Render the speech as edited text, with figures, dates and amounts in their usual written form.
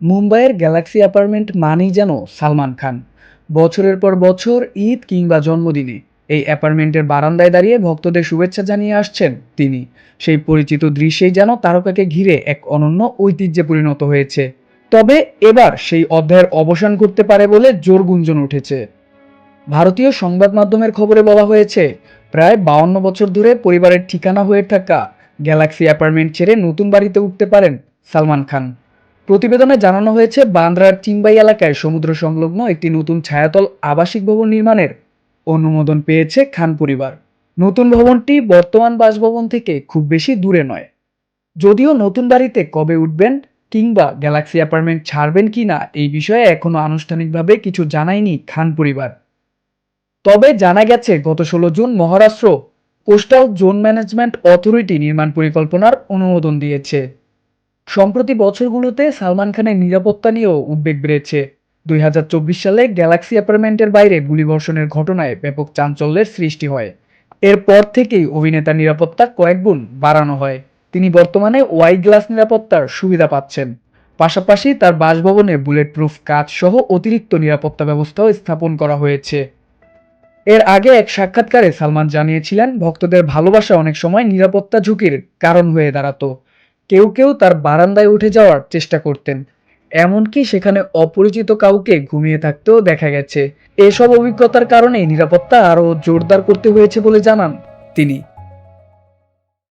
মুম্বাইয়ের Galaxy apartment মানেই যেন সালমান খান। বছরের পর বছর ঈদ কিংবা জন্মদিনে এই অ্যাপার্টমেন্টের বারান্দায় দাঁড়িয়ে ভক্তদের শুভেচ্ছা জানিয়ে আসছেন তিনি। সেই পরিচিত দৃশ্যেই যেন তারকাকে ঘিরে এক অনন্য ঐতিহ্যে পরিণত হয়েছে। তবে এবার সেই অধ্যায়ের অবসান ঘটতে পারে বলে জোর গুঞ্জন উঠেছে। ভারতীয় সংবাদ মাধ্যমের খবরে বলা হয়েছে, প্রায় 52 বছর ধরে পরিবারের ঠিকানা হয়ে থাকা গ্যালাক্সি অ্যাপার্টমেন্ট ছেড়ে নতুন বাড়িতে উঠতে পারেন সালমান খান। প্রতিবেদনে জানানো হয়েছে, বান্দ্রার চিম্বাই এলাকায় সমুদ্র সংলগ্ন একটি নতুন ছায়াতল আবাসিক ভবন নির্মাণের অনুমোদন পেয়েছে খান পরিবার। নতুন ভবনটি বর্তমান বাসভবন থেকে খুব বেশি দূরে নয়। যদিও নতুন বাড়িতে কবে উঠবেন কিংবা গ্যালাক্সি অ্যাপার্টমেন্ট ছাড়বেন কিনা এই বিষয়ে এখনো আনুষ্ঠানিকভাবে কিছু জানায়নি খান পরিবার। তবে জানা গেছে, গত 16 June Maharashtra coastal zone management authority নির্মাণ পরিকল্পনার অনুমোদন দিয়েছে। সম্প্রতি বছরগুলোতে সালমান খানের নিরাপত্তা নিয়েও উদ্বেগ বেড়েছে। 2024 সালে গ্যালাক্সি অ্যাপার্টমেন্টের বাইরে গুলিবর্ষণের ঘটনায় ব্যাপক চাঞ্চল্যের সৃষ্টি হয়। এরপর থেকেই অভিনেতার নিরাপত্তা কয়েক গুণ বাড়ানো হয়। তিনি বর্তমানে ওয়াই গ্লাস নিরাপত্তার সুবিধা পাচ্ছেন। পাশাপাশি তার বাসভবনে বুলেট প্রুফ কাচ সহ অতিরিক্ত নিরাপত্তা ব্যবস্থাও স্থাপন করা হয়েছে। এর আগে এক সাক্ষাৎকারে সালমান জানিয়েছিলেন, ভক্তদের ভালোবাসা অনেক সময় নিরাপত্তা ঝুঁকির কারণ হয়ে দাঁড়াতো। কেউ কেউ তার বারান্দায় উঠে যাওয়ার চেষ্টা করতেন, এমনকি সেখানে অপরিচিত কাউকে ঘুমিয়ে থাকতেও দেখা গেছে। এসব অভিজ্ঞতার কারণে নিরাপত্তা আরও জোরদার করতে হয়েছে বলে জানান তিনি।